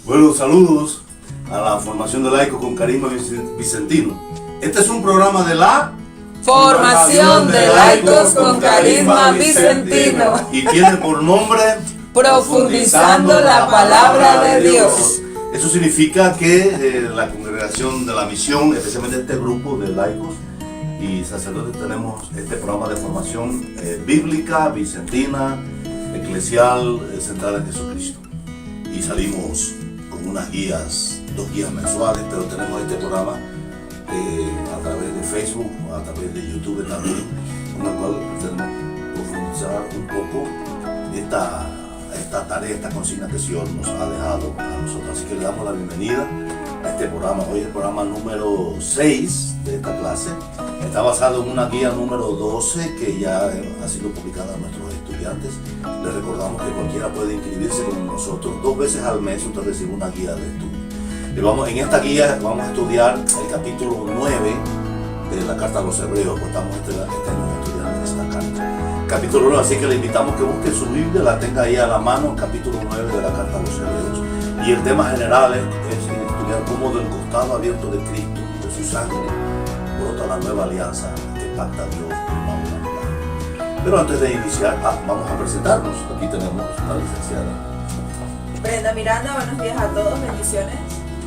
Bueno, saludos a la formación de laicos con carisma vicentino. Este es un programa de la Formación de laicos con carisma vicentino. Y tiene por nombre Profundizando la palabra de Dios. Eso significa que la congregación de la misión, especialmente este grupo de laicos y sacerdotes, tenemos este programa de formación bíblica, vicentina, eclesial, centrada en Jesucristo. Y salimos con unas guías, 2 guías mensuales, pero tenemos este programa a través de Facebook, a través de YouTube también, con el cual tenemos que profundizar un poco esta tarea, esta consigna que el Señor nos ha dejado a nosotros. Así que le damos la bienvenida a este programa. Hoy es el programa número 6 de esta clase. Está basado en una guía número 12 que ya ha sido publicada a nuestros estudiantes. Les recordamos que cualquiera puede inscribirse con nosotros. 2 veces al mes usted recibe una guía de estudio. En esta guía vamos a estudiar el capítulo 9 de la carta a los Hebreos, pues estamos este año estudiando esta carta. Capítulo 9, así que le invitamos que busque su Biblia, la tenga ahí a la mano, el capítulo 9 de la carta a los Hebreos. Y el tema general es estudiar cómo del costado abierto de Cristo, de su sangre, brota la nueva alianza que pacta Dios con la humanidad. Pero antes de iniciar, vamos a presentarnos. Aquí tenemos a la licenciada Brenda Miranda. Buenos días a todos, bendiciones.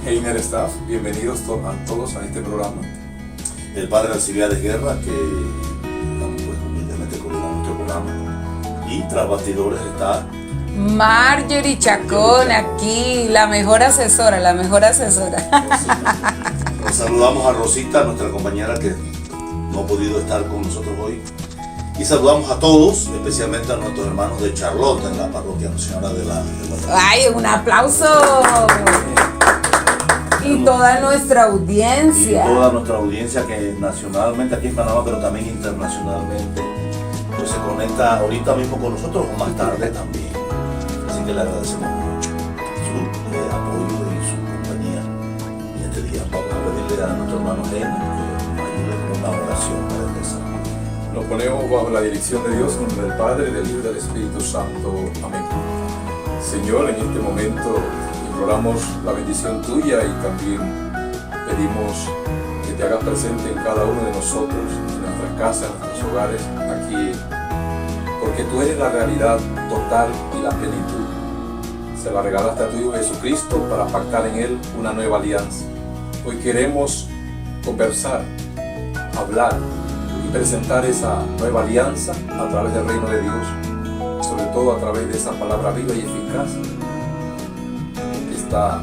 Heiner Staff, bienvenidos a todos a este programa. El padre Alcibiades Guerra, que pues, humildemente coordina nuestro programa. Y tras bastidores está Marjorie Chacón, aquí, la mejor asesora. Nos saludamos a Rosita, nuestra compañera que no ha podido estar con nosotros hoy. Y saludamos a todos, especialmente a nuestros hermanos de Charlotte, en la parroquia Nuestra Señora de la ¡Ay, un aplauso! Y toda nuestra audiencia. Y toda nuestra audiencia que nacionalmente aquí en Panamá, pero también internacionalmente, pues se conecta ahorita mismo con nosotros o más tarde también. Así que le agradecemos mucho su apoyo y su compañía. Y este día vamos a pedirle a nuestro hermano Heiner que nos ayude con una oración para empezar. Nos ponemos bajo la dirección de Dios, en nombre del Padre, del Hijo y del Espíritu Santo. Amén. Señor, en este momento imploramos la bendición tuya y también pedimos que te hagas presente en cada uno de nosotros, en nuestras casas, en nuestros hogares, aquí, porque tú eres la realidad total y la plenitud. Se la regalaste a tu Hijo Jesucristo para pactar en Él una nueva alianza. Hoy queremos conversar, hablar y presentar esa nueva alianza a través del reino de Dios, sobre todo a través de esa palabra viva y eficaz que está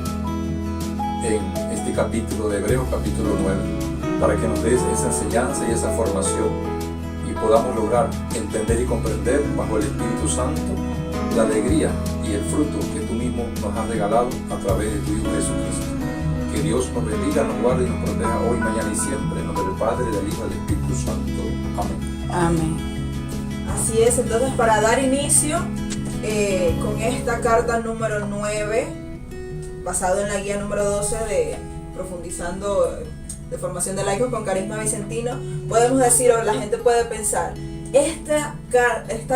en este capítulo de Hebreos, capítulo 9, para que nos des esa enseñanza y esa formación y podamos lograr entender y comprender bajo el Espíritu Santo la alegría y el fruto que tú mismo nos has regalado a través de tu Hijo Jesucristo. Que Dios nos bendiga, nos guarde y nos proteja hoy, mañana y siempre, en nombre del Padre, del Hijo y del Espíritu Santo. Amén. Amén. Así es, entonces para dar inicio con esta carta número 9, basado en la guía número 12 de Profundizando de Formación de Laicos con Carisma Vicentino, podemos decir, o la gente puede pensar, este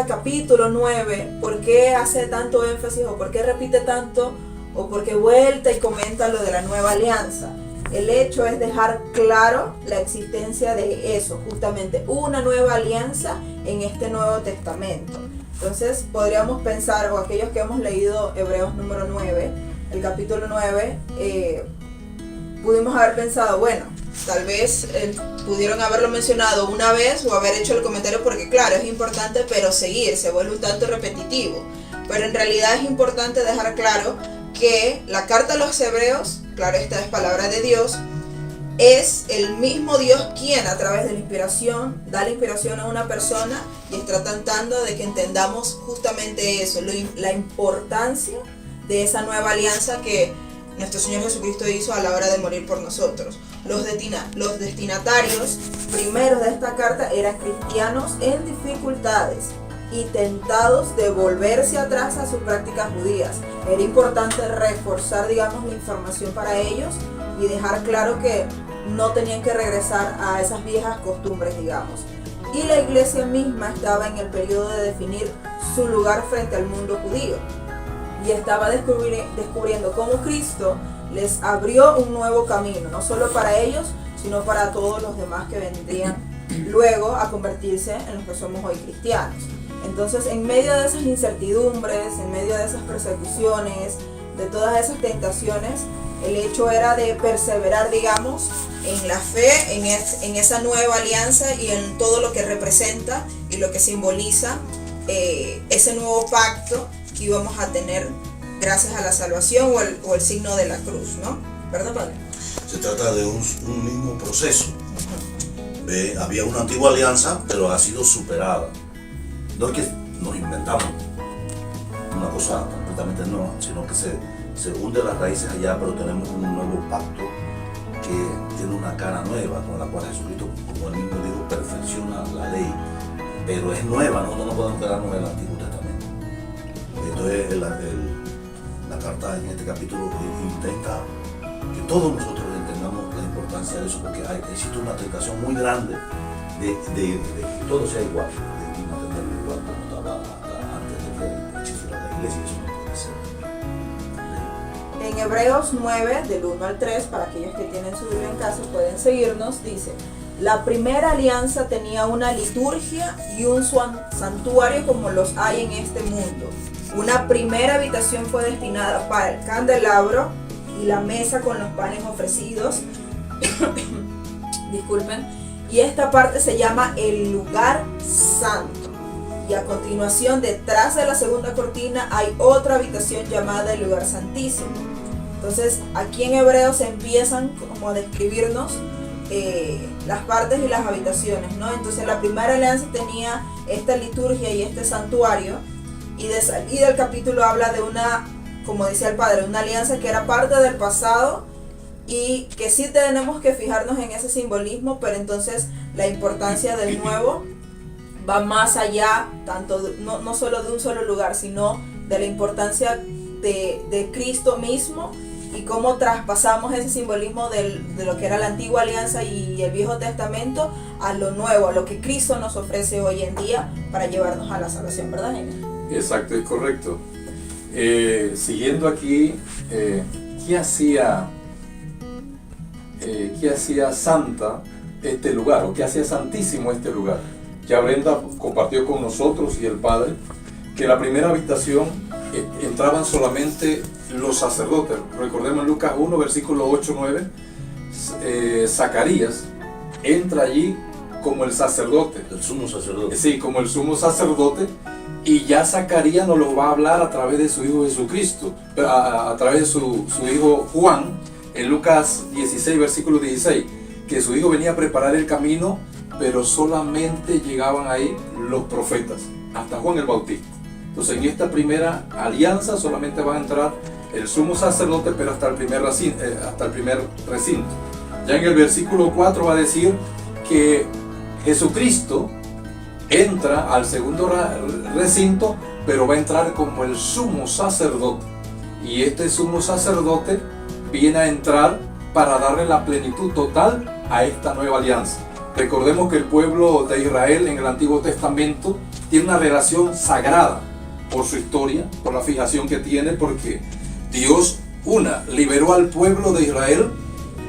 capítulo 9, ¿por qué hace tanto énfasis o por qué repite tanto o por qué vuelta y comenta lo de la nueva alianza? El hecho es dejar claro la existencia de eso, justamente una nueva alianza en este Nuevo Testamento. Entonces podríamos pensar, o aquellos que hemos leído Hebreos número 9, el capítulo 9, pudimos haber pensado, bueno, tal vez pudieron haberlo mencionado una vez o haber hecho el comentario porque claro, es importante, pero se vuelve un tanto repetitivo. Pero en realidad es importante dejar claro que la carta a los Hebreos, claro, esta es palabra de Dios, es el mismo Dios quien a través de la inspiración da la inspiración a una persona y está tratando de que entendamos justamente eso, la importancia de esa nueva alianza que nuestro Señor Jesucristo hizo a la hora de morir por nosotros. Los destinatarios primeros de esta carta eran cristianos en dificultades y tentados de volverse atrás a sus prácticas judías. Era importante reforzar, digamos, la información para ellos y dejar claro que no tenían que regresar a esas viejas costumbres, digamos. Y la iglesia misma estaba en el periodo de definir su lugar frente al mundo judío. y estaba descubriendo cómo Cristo les abrió un nuevo camino, no solo para ellos, sino para todos los demás que vendrían luego a convertirse en los que somos hoy cristianos. Entonces, en medio de esas incertidumbres, en medio de esas persecuciones, de todas esas tentaciones, el hecho era de perseverar, digamos, en la fe, en esa nueva alianza y en todo lo que representa y lo que simboliza ese nuevo pacto que íbamos a tener gracias a la salvación o el signo de la cruz, ¿no? ¿Verdad, Padre? Se trata de un mismo proceso. Había una antigua alianza, pero ha sido superada. No es que nos inventamos una cosa completamente nueva, sino que se hunde las raíces allá, pero tenemos un nuevo pacto que tiene una cara nueva, con la cual Jesucristo, como él mismo dijo, perfecciona la ley. Pero es nueva, nosotros no podemos quedarnos en el Antiguo Testamento. Entonces la carta en este capítulo intenta que todos nosotros entendamos la importancia de eso, porque existe una tentación muy grande de que todo sea igual, de mantenerlo igual como estaba antes de que existiera la iglesia. Eso no puede ser. En Hebreos 9, del 1 al 3, para aquellos que tienen su Biblia en casa pueden seguirnos, dice: la primera alianza tenía una liturgia y un santuario como los hay en este mundo. Una primera habitación fue destinada para el candelabro y la mesa con los panes ofrecidos. Disculpen. Y esta parte se llama el lugar santo. Y a continuación, detrás de la segunda cortina, hay otra habitación llamada el lugar santísimo. Entonces, aquí en Hebreos empiezan como a describirnos las partes y las habitaciones, ¿no? Entonces, la primera alianza tenía esta liturgia y este santuario. Y de salida el capítulo habla de una, como decía el Padre, una alianza que era parte del pasado y que sí tenemos que fijarnos en ese simbolismo, pero entonces la importancia del nuevo va más allá, no solo de un solo lugar, sino de la importancia de Cristo mismo y cómo traspasamos ese simbolismo de lo que era la antigua alianza y el Viejo Testamento a lo nuevo, a lo que Cristo nos ofrece hoy en día para llevarnos a la salvación, ¿verdad, Jaime? Exacto, es correcto. Siguiendo aquí, ¿qué hacía santa este lugar? ¿O qué hacía santísimo este lugar? Ya Brenda compartió con nosotros y el Padre que en la primera habitación entraban solamente los sacerdotes. Recordemos en Lucas 1, versículo 8-9, Zacarías entra allí como el sacerdote. El sumo sacerdote. Sí, como el sumo sacerdote. Y ya Zacarías nos lo va a hablar a través de su Hijo Jesucristo, a través de su Hijo Juan, en Lucas 16, versículo 16, que su Hijo venía a preparar el camino, pero solamente llegaban ahí los profetas, hasta Juan el Bautista. Entonces en esta primera alianza solamente va a entrar el sumo sacerdote, pero hasta el primer recinto. Ya en el versículo 4 va a decir que Jesucristo entra al segundo recinto, pero va a entrar como el sumo sacerdote. Y este sumo sacerdote viene a entrar para darle la plenitud total a esta nueva alianza. Recordemos que el pueblo de Israel en el Antiguo Testamento tiene una relación sagrada por su historia, por la fijación que tiene, porque Dios, liberó al pueblo de Israel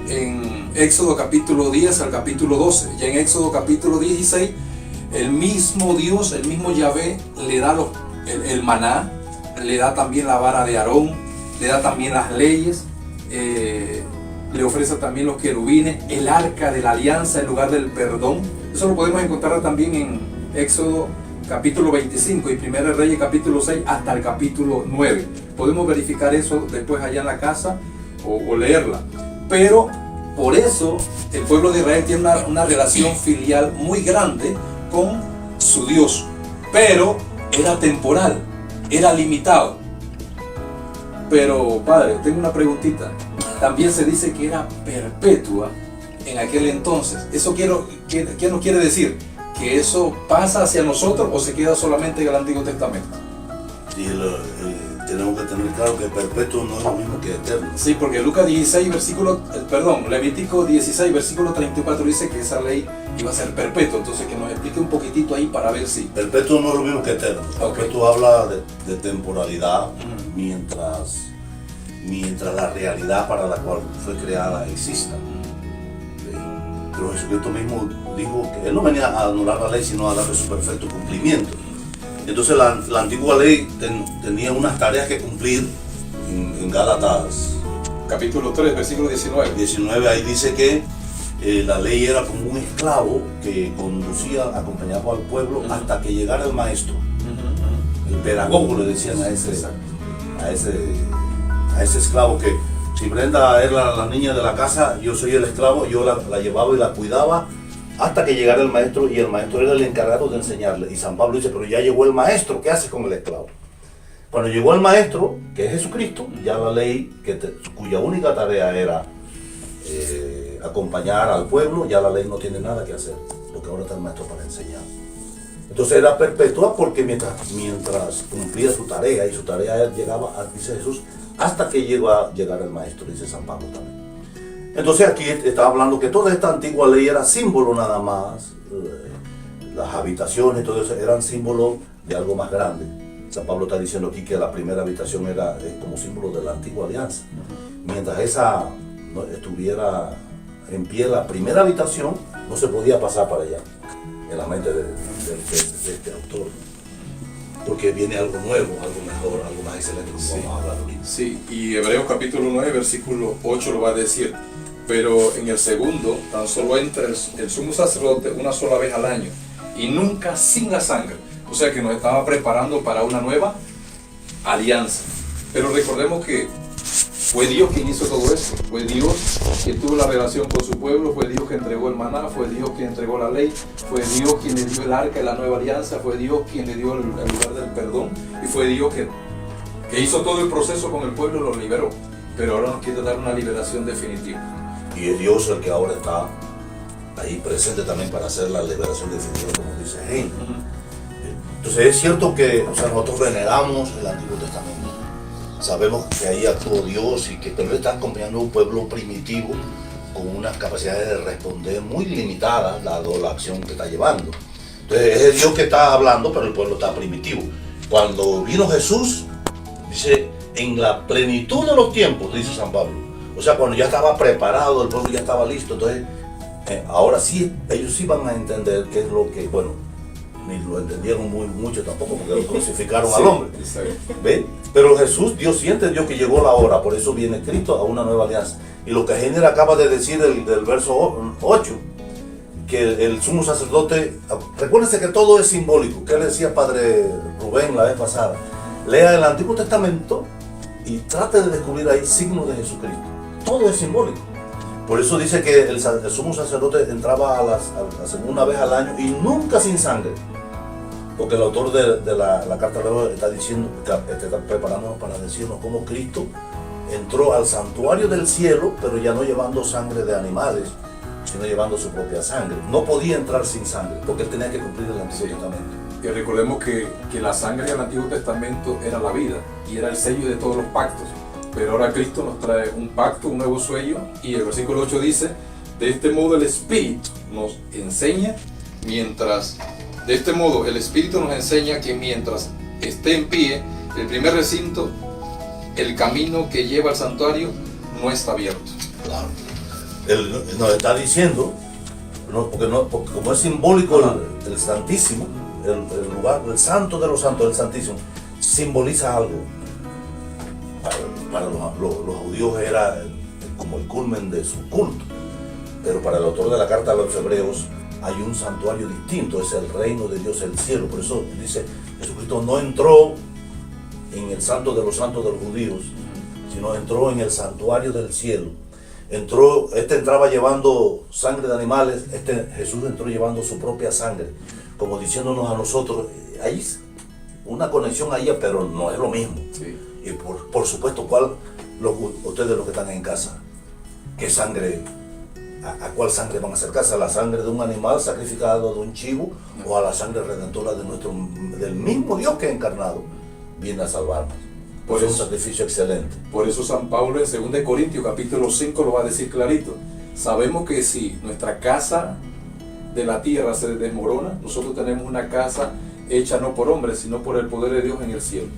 en Éxodo capítulo 10 al capítulo 12. Ya en Éxodo capítulo 16, el mismo Dios, el mismo Yahvé, le da el maná, le da también la vara de Aarón, le da también las leyes, le ofrece también los querubines, el arca de la alianza, el lugar del perdón. Eso lo podemos encontrar también en Éxodo capítulo 25 y 1 Reyes capítulo 6 hasta el capítulo 9. Podemos verificar eso después allá en la casa o leerla. Pero por eso el pueblo de Israel tiene una relación filial muy grande con su Dios, pero era temporal, era limitado. Pero Padre, tengo una preguntita. También se dice que era perpetua en aquel entonces. ¿Eso qué nos quiere decir? ¿Que eso pasa hacia nosotros o se queda solamente en el Antiguo Testamento? Y tenemos que tener claro que perpetuo no es lo mismo que eterno. Sí, porque Levítico 16, versículo 34 dice que esa ley iba a ser perpetua. Entonces que nos explique un poquitito ahí para ver si... Perpetuo no es lo mismo que eterno. Okay. Perpetuo habla de temporalidad, mientras la realidad para la cual fue creada exista. Pero Jesucristo mismo dijo que Él no venía a anular la ley, sino a darle su perfecto cumplimiento. Entonces la antigua ley tenía unas tareas que cumplir. En Gálatas Capítulo 3, versículo 19, ahí dice que la ley era como un esclavo que conducía, acompañaba al pueblo hasta que llegara el maestro. El pedagogo le decían a ese esclavo, que si Brenda era la niña de la casa, yo soy el esclavo, yo la llevaba y la cuidaba hasta que llegara el maestro, y el maestro era el encargado de enseñarle. Y San Pablo dice, pero ya llegó el maestro, ¿qué haces con el esclavo? Cuando llegó el maestro, que es Jesucristo, ya la ley, cuya única tarea era acompañar al pueblo, ya la ley no tiene nada que hacer, porque ahora está el maestro para enseñar. Entonces era perpetua, porque mientras cumplía su tarea, y su tarea llegaba, dice Jesús, hasta que llegó a llegar el maestro, dice San Pablo también. Entonces aquí está hablando que toda esta antigua ley era símbolo nada más, las habitaciones, todo eso eran símbolo de algo más grande. San Pablo está diciendo aquí que la primera habitación era como símbolo de la antigua alianza. Mientras esa no estuviera en pie, la primera habitación, no se podía pasar para allá, en la mente de este autor. Porque viene algo nuevo, algo mejor, algo más excelente, como vamos a hablar ahorita. Sí, y Hebreos capítulo 9, versículo 8 lo va a decir. Pero en el segundo, tan solo entra el sumo sacerdote una sola vez al año, y nunca sin la sangre. O sea que nos estaba preparando para una nueva alianza. Pero recordemos que fue Dios quien hizo todo esto. Fue Dios quien tuvo la relación con su pueblo. Fue Dios quien entregó el maná. Fue Dios quien entregó la ley. Fue Dios quien le dio el arca de la nueva alianza. Fue Dios quien le dio el lugar del perdón. Y fue Dios que hizo todo el proceso con el pueblo y lo liberó. Pero ahora nos quiere dar una liberación definitiva. Y es Dios el que ahora está ahí presente también para hacer la liberación definitiva, como dice Hein. Entonces es cierto que nosotros veneramos el Antiguo Testamento. Sabemos que ahí actuó Dios y que Él está acompañando a un pueblo primitivo con unas capacidades de responder muy limitadas, dado la acción que está llevando. Entonces es Dios que está hablando, pero el pueblo está primitivo. Cuando vino Jesús, dice, en la plenitud de los tiempos, dice San Pablo. O sea, cuando ya estaba preparado, el pueblo ya estaba listo. Entonces, ahora sí, ellos sí van a entender qué es lo que, bueno, ni lo entendieron mucho tampoco, porque lo crucificaron al hombre. ¿Ven? Pero Jesús, Dios sí entendió que llegó la hora, por eso viene Cristo a una nueva alianza. Y lo que Género acaba de decir del verso 8, que el sumo sacerdote, recuérdense que todo es simbólico. ¿Qué le decía Padre Rubén la vez pasada? Lea el Antiguo Testamento y trate de descubrir ahí signos de Jesucristo. Todo es simbólico. Por eso dice que el sumo sacerdote entraba a la segunda vez al año y nunca sin sangre. Porque el autor de la carta de Hebreos está diciendo, está preparándonos para decirnos cómo Cristo entró al santuario del cielo, pero ya no llevando sangre de animales, sino llevando su propia sangre. No podía entrar sin sangre, porque él tenía que cumplir el Antiguo Testamento. Y recordemos que la sangre del Antiguo Testamento era la vida y era el sello de todos los pactos. Pero ahora Cristo nos trae un pacto, un nuevo sello, y el versículo 8 dice, de este modo el Espíritu nos enseña que mientras esté en pie el primer recinto, el camino que lleva al santuario no está abierto. Claro. Él nos está diciendo, porque como es simbólico el Santísimo, el lugar, el Santo de los Santos, el Santísimo, simboliza algo. Para los judíos era como el culmen de su culto, pero para el autor de la carta a los Hebreos hay un santuario distinto, es el reino de Dios, el cielo. Por eso dice, Jesucristo no entró en el santo de los santos de los judíos, sino entró en el santuario del cielo. Entraba llevando sangre de animales, Jesús entró llevando su propia sangre, como diciéndonos a nosotros, hay una conexión ahí, pero no es lo mismo. Sí. Y por supuesto, ustedes los que están en casa, ¿qué sangre, a cuál sangre van a acercarse? ¿A la sangre de un animal sacrificado, de un chivo, o a la sangre redentora del mismo Dios que encarnado viene a salvarnos? Es un sacrificio excelente. Por eso San Pablo en 2 Corintios capítulo 5 lo va a decir clarito. Sabemos que si nuestra casa de la tierra se desmorona, nosotros tenemos una casa hecha no por hombres, sino por el poder de Dios en el cielo.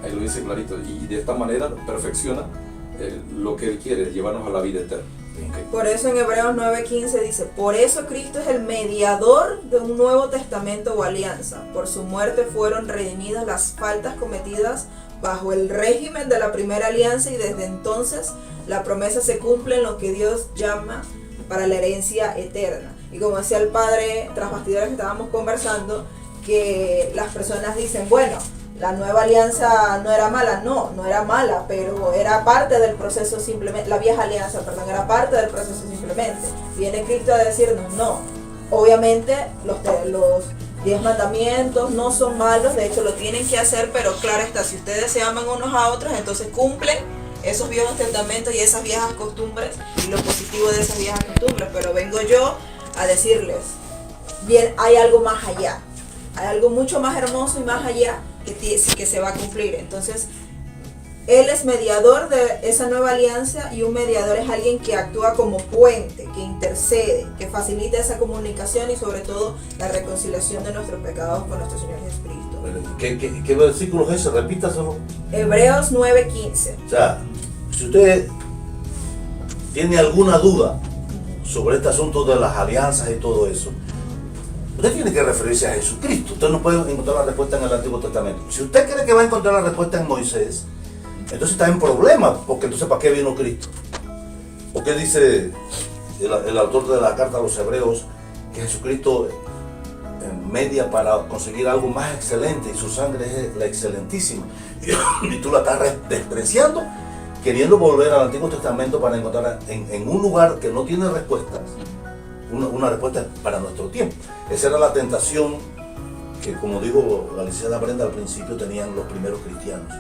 Ahí lo dice clarito. Y de esta manera perfecciona lo que Él quiere, llevarnos a la vida eterna. Okay. Por eso en Hebreos 9:15 dice, por eso Cristo es el mediador de un nuevo testamento o alianza. Por su muerte fueron redimidas las faltas cometidas bajo el régimen de la primera alianza, y desde entonces la promesa se cumple en lo que Dios llama para la herencia eterna. Y como decía el padre tras bastidores que estábamos conversando, que las personas dicen, bueno, la nueva alianza no era mala. No era mala, pero era parte del proceso simplemente. La vieja alianza, perdón, era parte del proceso simplemente. Viene Cristo a decirnos, no, obviamente los 10 mandamientos no son malos, de hecho lo tienen que hacer, pero claro está, si ustedes se aman unos a otros, entonces cumplen esos viejos testamentos y esas viejas costumbres y lo positivo de esas viejas costumbres. Pero vengo yo a decirles, bien, hay algo más allá, hay algo mucho más hermoso y más allá que se va a cumplir. Entonces Él es mediador de esa nueva alianza, y un mediador es alguien que actúa como puente, que intercede, que facilita esa comunicación y sobre todo la reconciliación de nuestros pecados con nuestro Señor Jesucristo. ¿Qué versículo es ese? Repítaselo. Hebreos 9:15. O sea, si usted tiene alguna duda sobre este asunto de las alianzas y todo eso, usted tiene que referirse a Jesucristo. Usted no puede encontrar la respuesta en el Antiguo Testamento. Si usted cree que va a encontrar la respuesta en Moisés, entonces está en problema, porque entonces ¿para qué vino Cristo? Porque dice el autor de la carta a los Hebreos que Jesucristo media para conseguir algo más excelente, y su sangre es la excelentísima, y tú la estás despreciando, queriendo volver al Antiguo Testamento para encontrar en un lugar que no tiene respuestas, una respuesta para nuestro tiempo. Esa era la tentación que, como dijo la licenciada Brenda al principio, tenían los primeros cristianos.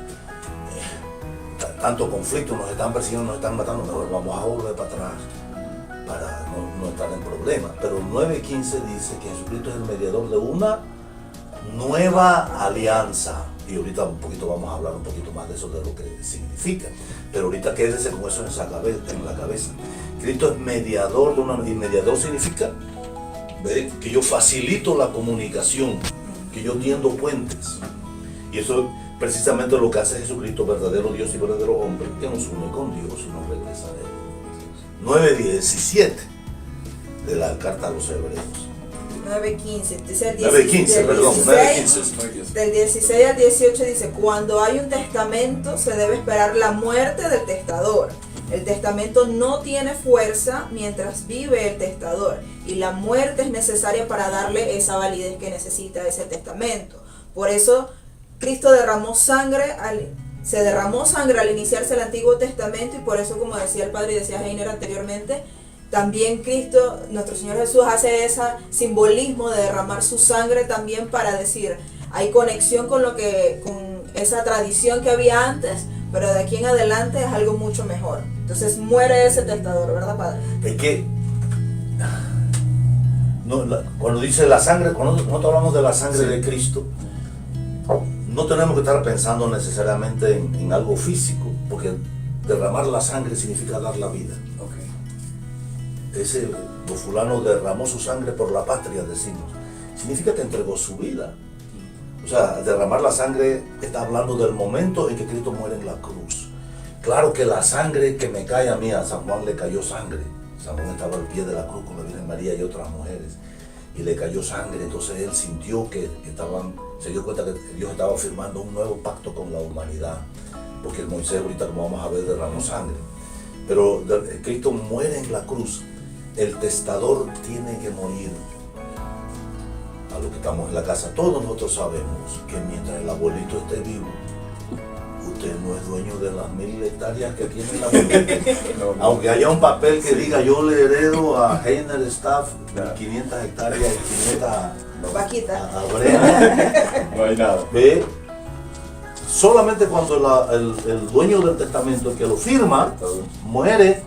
Tanto conflicto, nos están persiguiendo, nos están matando, mejor vamos a volver para atrás para no estar en problemas. Pero 9:15 dice que Jesucristo es el mediador de una nueva alianza, y ahorita un poquito vamos a hablar un poquito más de eso, de lo que significa, pero ahorita quédese con eso en la cabeza. Cristo es mediador de una, y mediador significa que yo facilito la comunicación, que yo tiendo puentes, y eso precisamente lo que hace Jesucristo, verdadero Dios y verdadero hombre, que nos une con Dios y nos regresa a Él. 9:17 de la carta a los Hebreos. 9:15. 9:15. Del 16 al 18 dice, cuando hay un testamento se debe esperar la muerte del testador. El testamento no tiene fuerza mientras vive el testador, y la muerte es necesaria para darle esa validez que necesita ese testamento. Por eso Cristo se derramó sangre al iniciarse el Antiguo Testamento, y por eso, como decía el padre y decía Heiner anteriormente, también Cristo, nuestro Señor Jesús, hace ese simbolismo de derramar su sangre también para decir, hay conexión con esa tradición que había antes, pero de aquí en adelante es algo mucho mejor. Entonces muere ese testador, ¿verdad, padre? Es que cuando dice la sangre, cuando nosotros hablamos de la sangre de Cristo, no tenemos que estar pensando necesariamente en algo físico, porque derramar la sangre significa dar la vida. Ese fulano derramó su sangre por la patria, decimos. Significa que entregó su vida. O sea, derramar la sangre está hablando del momento en que Cristo muere en la cruz. Claro que la sangre que me cae a mí, a San Juan le cayó sangre. San Juan estaba al pie de la cruz con la Virgen María y otras mujeres, y le cayó sangre. Entonces él sintió que se dio cuenta que Dios estaba firmando un nuevo pacto con la humanidad, porque el Moisés, ahorita como vamos a ver, derramó sangre. Pero Cristo muere en la cruz. El testador tiene que morir. A lo que estamos en la casa, todos nosotros sabemos que mientras el abuelito esté vivo, usted no es dueño de las 1000 hectáreas que tiene la familia. Aunque haya un papel que diga yo le heredo a Heiner Staff 500 hectáreas y 500 a Brena. No hay nada. ¿Ve? Solamente cuando el dueño del testamento, el que lo firma, muere,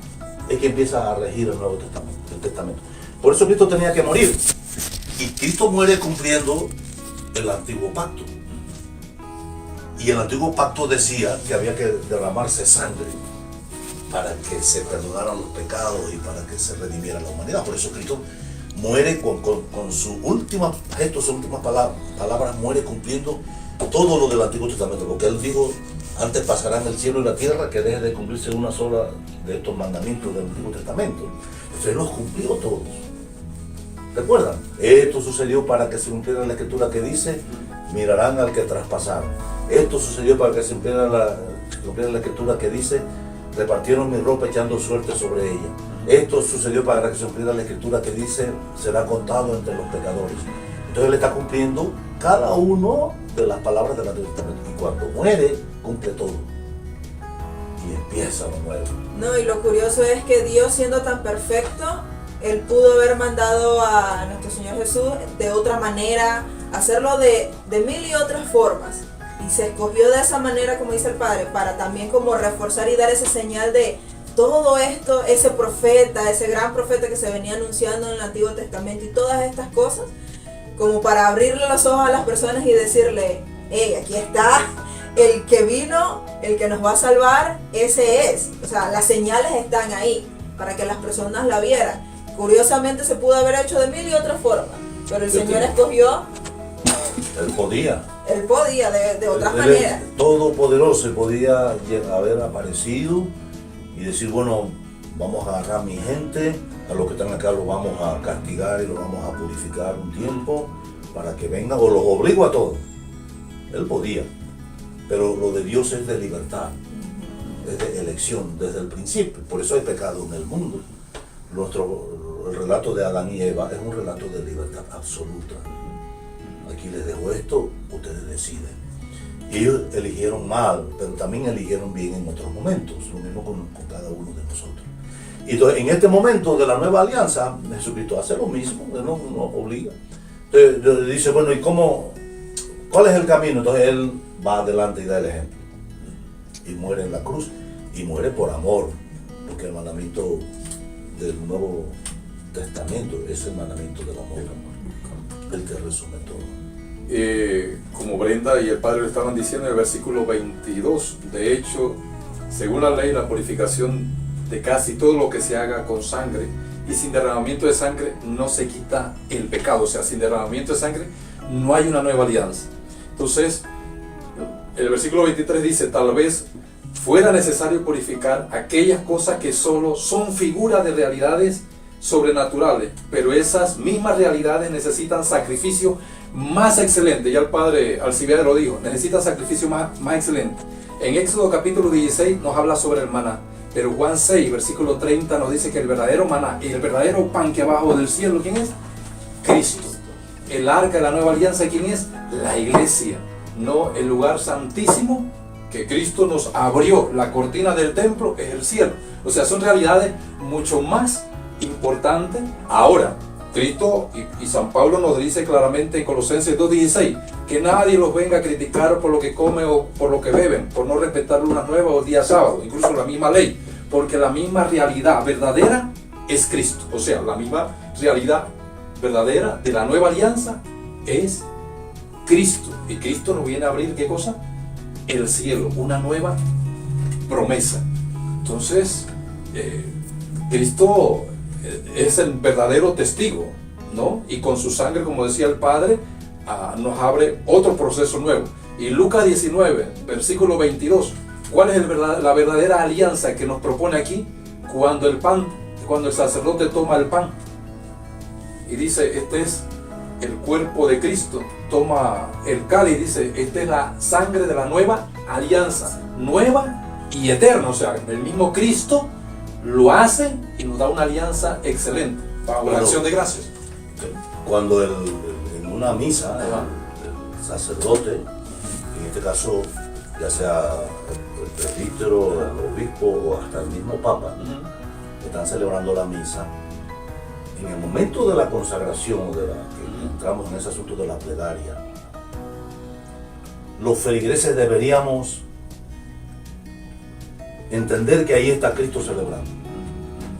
es que empieza a regir el Nuevo Testamento, el Testamento. Por eso Cristo tenía que morir. Y Cristo muere cumpliendo el Antiguo Pacto. Y el Antiguo Pacto decía que había que derramarse sangre para que se perdonaran los pecados y para que se redimiera la humanidad. Por eso Cristo muere con su última gesto, sus últimas palabras, muere cumpliendo todo lo del Antiguo Testamento, porque él dijo, antes pasarán el cielo y la tierra que deje de cumplirse una sola de estos mandamientos del Antiguo Testamento. Entonces él los cumplió todos. ¿Recuerdan? Esto sucedió para que se cumpliera la escritura que dice, mirarán al que traspasaron. Esto sucedió para que se cumpliera la escritura que dice, repartieron mi ropa echando suerte sobre ella. Esto sucedió para que se cumpliera la escritura que dice, será contado entre los pecadores. Entonces él está cumpliendo cada uno de las palabras del Antiguo Testamento. Y cuando muere, cumple todo. Y empieza lo nuevo. No, y lo curioso es que Dios, siendo tan perfecto, Él pudo haber mandado a nuestro Señor Jesús de otra manera, hacerlo de mil y otras formas. Y se escogió de esa manera, como dice el Padre, para también como reforzar y dar esa señal de todo esto, ese profeta, ese gran profeta que se venía anunciando en el Antiguo Testamento y todas estas cosas, como para abrirle los ojos a las personas y decirle, hey, aquí está el que vino, el que nos va a salvar, ese es. O sea, las señales están ahí para que las personas la vieran. Curiosamente se pudo haber hecho de mil y otras formas, pero el Señor escogió. Él podía. Él podía de otras Él maneras. es todopoderoso y podía haber aparecido y decir, bueno, vamos a agarrar a mi gente, a los que están acá los vamos a castigar y los vamos a purificar un tiempo para que vengan, o los obligo a todos. Él podía, pero lo de Dios es de libertad, es de elección desde el principio. Por eso hay pecado en el mundo. El relato de Adán y Eva es un relato de libertad absoluta. Aquí les dejo esto, ustedes deciden. Ellos eligieron mal, pero también eligieron bien en otros momentos, lo mismo con cada uno de nosotros. Y entonces, en este momento de la nueva alianza, Jesucristo hace lo mismo, Él no obliga. Entonces dice, bueno, ¿y cuál es el camino? Entonces Él va adelante y da el ejemplo. Y muere en la cruz, y muere por amor, porque el mandamiento del Nuevo Testamento es el mandamiento del amor, el que resume todo. Como Brenda y el Padre le estaban diciendo en el versículo 22, de hecho, según la ley, la purificación de casi todo lo que se haga con sangre, y sin derramamiento de sangre no se quita el pecado. O sea, sin derramamiento de sangre no hay una nueva alianza. Entonces, el versículo 23 dice, tal vez fuera necesario purificar aquellas cosas que solo son figuras de realidades sobrenaturales, pero esas mismas realidades necesitan sacrificio más excelente. Ya el Padre Alcibiades lo dijo, necesitan sacrificio más excelente. En Éxodo capítulo 16 nos habla sobre el maná, pero Juan 6 versículo 30 nos dice que el verdadero maná y el verdadero pan que abajo del cielo, ¿quién es? Cristo. El arca de la nueva alianza, ¿quién es? La iglesia, no el lugar santísimo que Cristo nos abrió. La cortina del templo es el cielo. O sea, son realidades mucho más importantes. Ahora, Cristo y San Pablo nos dice claramente en Colosenses 2:16 que nadie los venga a criticar por lo que comen o por lo que beben, por no respetar lunas nuevas o día sábado, incluso la misma ley, porque la misma realidad verdadera es Cristo. O sea, la misma realidad verdadera de la nueva alianza es Cristo. Y Cristo nos viene a abrir, ¿qué cosa? El cielo, una nueva promesa. Entonces, Cristo es el verdadero testigo, ¿no? Y con su sangre, como decía el Padre, nos abre otro proceso nuevo. Y Lucas 19, versículo 22, ¿cuál es la verdadera alianza que nos propone aquí? Cuando el sacerdote toma el pan y dice, este es el cuerpo de Cristo, toma el cáliz y dice, esta es la sangre de la nueva alianza, nueva y eterna. O sea, el mismo Cristo lo hace y nos da una alianza excelente para la acción de gracias. Cuando en una misa, el sacerdote, en este caso ya sea el presbítero, el obispo o hasta el mismo papa, están celebrando la misa, en el momento de la consagración, que entramos en ese asunto de la plegaria, los feligreses deberíamos entender que ahí está Cristo celebrando,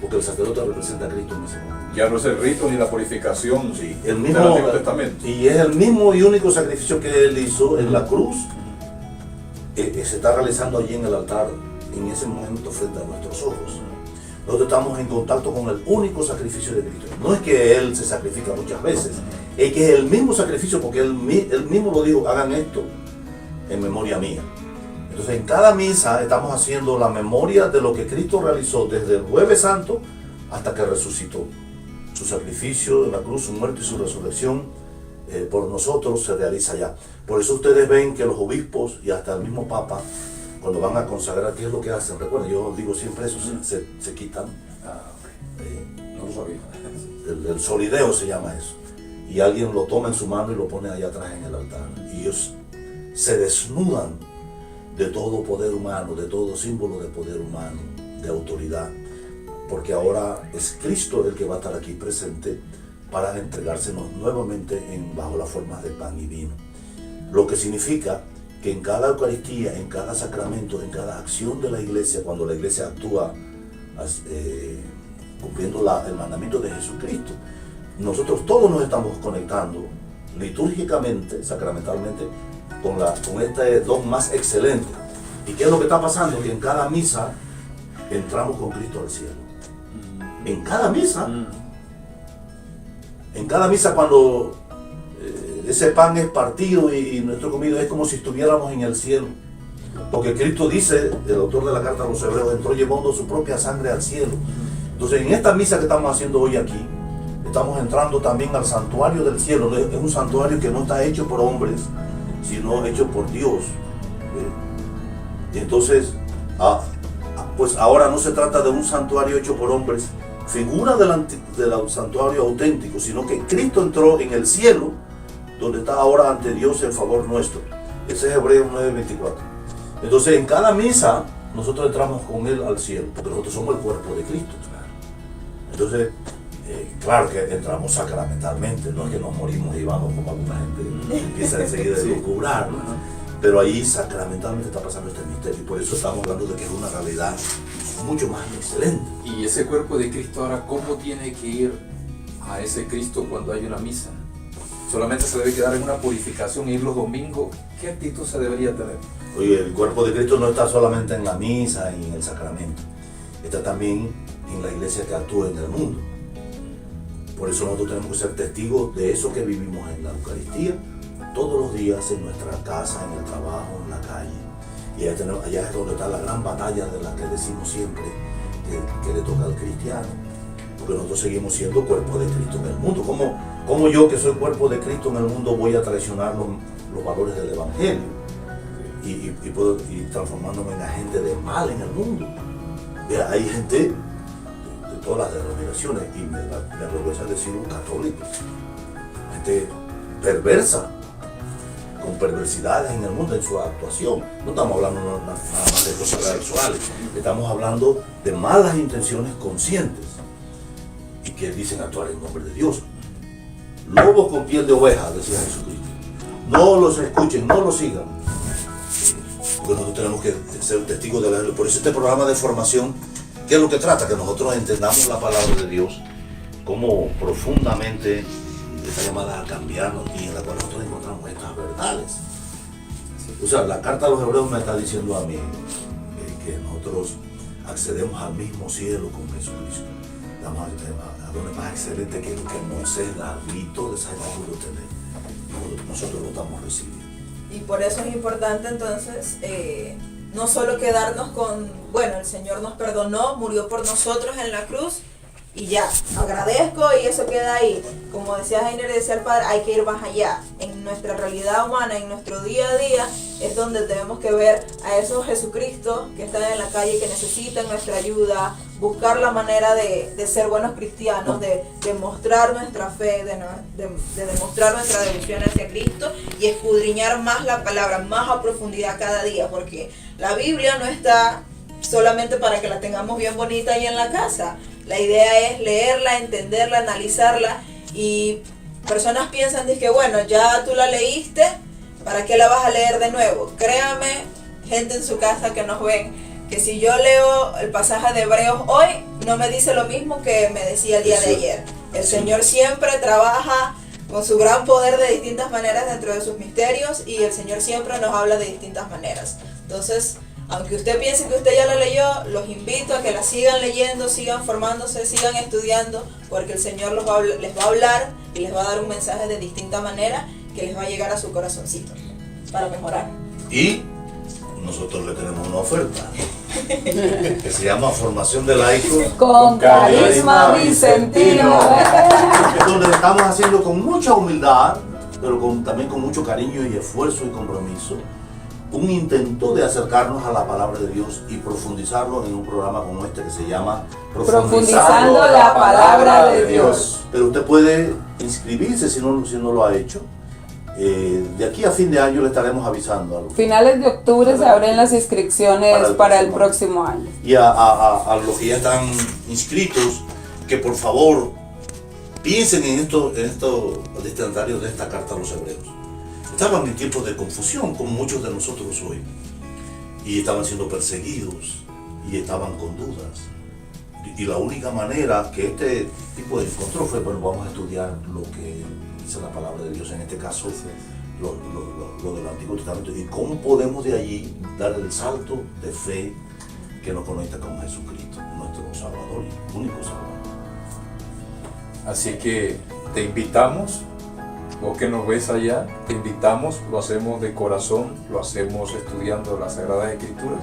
porque el sacerdote representa a Cristo en ese momento. Ya no es el rito ni la purificación, Sí, el mismo, del Antiguo Testamento. y es el mismo y único sacrificio que Él hizo en la cruz, se está realizando allí en el altar, en ese momento frente a nuestros ojos. Nosotros estamos en contacto con el único sacrificio de Cristo. No es que Él se sacrifica muchas veces, es que es el mismo sacrificio, porque Él mismo lo dijo, hagan esto en memoria mía. Entonces en cada misa estamos haciendo la memoria de lo que Cristo realizó desde el Jueves Santo hasta que resucitó. Su sacrificio en la cruz, su muerte y su resurrección por nosotros se realiza ya. Por eso ustedes ven que los obispos y hasta el mismo Papa, cuando van a consagrar, ¿qué es lo que hacen? Recuerden, yo digo siempre eso, se quitan. No lo sabía. El solideo se llama eso. Y alguien lo toma en su mano y lo pone allá atrás en el altar. Y ellos se desnudan de todo poder humano, de todo símbolo de poder humano, de autoridad. Porque ahora es Cristo el que va a estar aquí presente para entregársenos nuevamente bajo las formas de pan y vino. Lo que significa que en cada Eucaristía, en cada sacramento, en cada acción de la Iglesia, cuando la Iglesia actúa cumpliendo el mandamiento de Jesucristo, nosotros todos nos estamos conectando litúrgicamente, sacramentalmente, con este don más excelente. ¿Y qué es lo que está pasando? Que en cada misa entramos con Cristo al cielo. En cada misa. En cada misa cuando ese pan es partido y nuestro comido es como si estuviéramos en el cielo. Porque Cristo dice, el autor de la carta a los Hebreos, entró llevando su propia sangre al cielo. Entonces en esta misa que estamos haciendo hoy aquí, estamos entrando también al santuario del cielo. Es un santuario que no está hecho por hombres, sino hecho por Dios. Y entonces, pues ahora no se trata de un santuario hecho por hombres, figura del santuario auténtico, sino que Cristo entró en el cielo, donde está ahora ante Dios en favor nuestro. Ese es Hebreos 9:24. Entonces en cada misa nosotros entramos con Él al cielo, porque nosotros somos el cuerpo de Cristo. Entonces, claro que entramos sacramentalmente, no es que nos morimos y vamos como alguna gente empieza enseguida a lucubrar, ¿no? Pero ahí sacramentalmente está pasando este misterio y por eso estamos hablando de que es una realidad mucho más excelente. Y ese cuerpo de Cristo ahora, ¿cómo tiene que ir a ese Cristo cuando hay una misa? Solamente se debe quedar en una purificación e ir los domingos. ¿Qué actitud se debería tener? Oye, el cuerpo de Cristo no está solamente en la misa y en el sacramento, está también en la iglesia que actúa en el mundo. Por eso nosotros tenemos que ser testigos de eso que vivimos en la Eucaristía todos los días, en nuestra casa, en el trabajo, en la calle. Y allá es donde está la gran batalla de la que decimos siempre que le toca al cristiano. Porque nosotros seguimos siendo cuerpo de Cristo en el mundo. ¿Cómo yo, que soy cuerpo de Cristo en el mundo, voy a traicionar los valores del Evangelio? Y transformándome en agente de mal en el mundo. Vea, hay gente de todas las denominaciones, y me avergüenza decirlo, católicos, gente perversa, con perversidades en el mundo, en su actuación. No estamos hablando nada más de cosas sexuales, estamos hablando de malas intenciones conscientes y que dicen actuar en nombre de Dios. Lobos con piel de oveja, decía Jesucristo. No los escuchen, no los sigan. Porque nosotros tenemos que ser testigos de la ley. Por eso este programa de formación, ¿qué es lo que trata? Que nosotros entendamos la palabra de Dios como profundamente está llamada a cambiarnos y en la cual nosotros encontramos estas verdades. O sea, la carta a los Hebreos me está diciendo a mí que nosotros accedemos al mismo cielo con Jesucristo. Vamos a donde más excelente que lo que Moisés gritó de esa pudo tener. Nosotros lo estamos recibiendo. Y por eso es importante entonces no solo quedarnos con, bueno, el Señor nos perdonó, murió por nosotros en la cruz y ya, agradezco y eso queda ahí. Como decía Heiner, decía el Padre, hay que ir más allá. En nuestra realidad humana, en nuestro día a día, es donde tenemos que ver a esos Jesucristo que están en la calle, que necesitan nuestra ayuda, buscar la manera de ser buenos cristianos, de demostrar nuestra fe, de demostrar nuestra devoción hacia Cristo y escudriñar más la palabra, más a profundidad cada día, porque la Biblia no está solamente para que la tengamos bien bonita ahí en la casa. La idea es leerla, entenderla, analizarla, y personas piensan que bueno, ya tú la leíste, ¿para qué la vas a leer de nuevo? Créame, gente en su casa que nos ven, que si yo leo el pasaje de Hebreos hoy, no me dice lo mismo que me decía el día de ayer. El Señor siempre trabaja con su gran poder de distintas maneras dentro de sus misterios, y el Señor siempre nos habla de distintas maneras. Entonces, aunque usted piense que usted ya la leyó, los invito a que la sigan leyendo, sigan formándose, sigan estudiando, porque el Señor les va a hablar y les va a dar un mensaje de distinta manera que les va a llegar a su corazoncito para mejorar. Y nosotros le tenemos una oferta que se llama Formación de Laicos Con Carisma Vicentino. donde estamos haciendo con mucha humildad, pero también con mucho cariño y esfuerzo y compromiso, un intento de acercarnos a la palabra de Dios y profundizarlo en un programa como este que se llama Profundizando la palabra de Dios. Pero usted puede inscribirse si no lo ha hecho. De aquí a fin de año le estaremos avisando algo. Finales de octubre se abren las inscripciones para el próximo año. Y a los que ya están inscritos, que por favor piensen en estos destinatarios de esta carta a los hebreos. Estaban en tiempos de confusión, como muchos de nosotros hoy, y estaban siendo perseguidos y estaban con dudas. Y la única manera que este tipo de encuentro fue, bueno, vamos a estudiar lo que dice la palabra de Dios, en este caso lo del Antiguo Testamento, y cómo podemos de allí dar el salto de fe que nos conecta con Jesucristo, nuestro Salvador y único Salvador. Así que te invitamos, vos que nos ves allá, te invitamos, lo hacemos de corazón, lo hacemos estudiando las Sagradas Escrituras,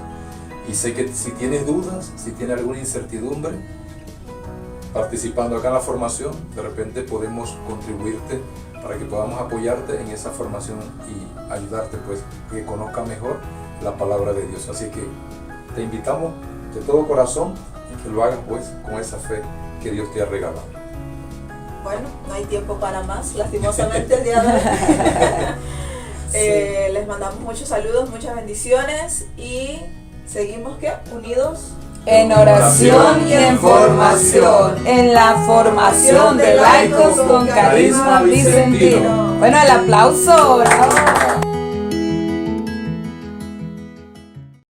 y sé que si tienes dudas, si tienes alguna incertidumbre, participando acá en la formación, de repente podemos contribuirte para que podamos apoyarte en esa formación y ayudarte pues que conozcas mejor la palabra de Dios. Así que te invitamos de todo corazón y que lo hagas pues con esa fe que Dios te ha regalado. Bueno, no hay tiempo para más, lastimosamente el día de hoy. Les mandamos muchos saludos, muchas bendiciones y seguimos ¿qué? Unidos En oración y en formación, en la formación de laicos con Carisma Vicentino. Bueno, el aplauso, bravo.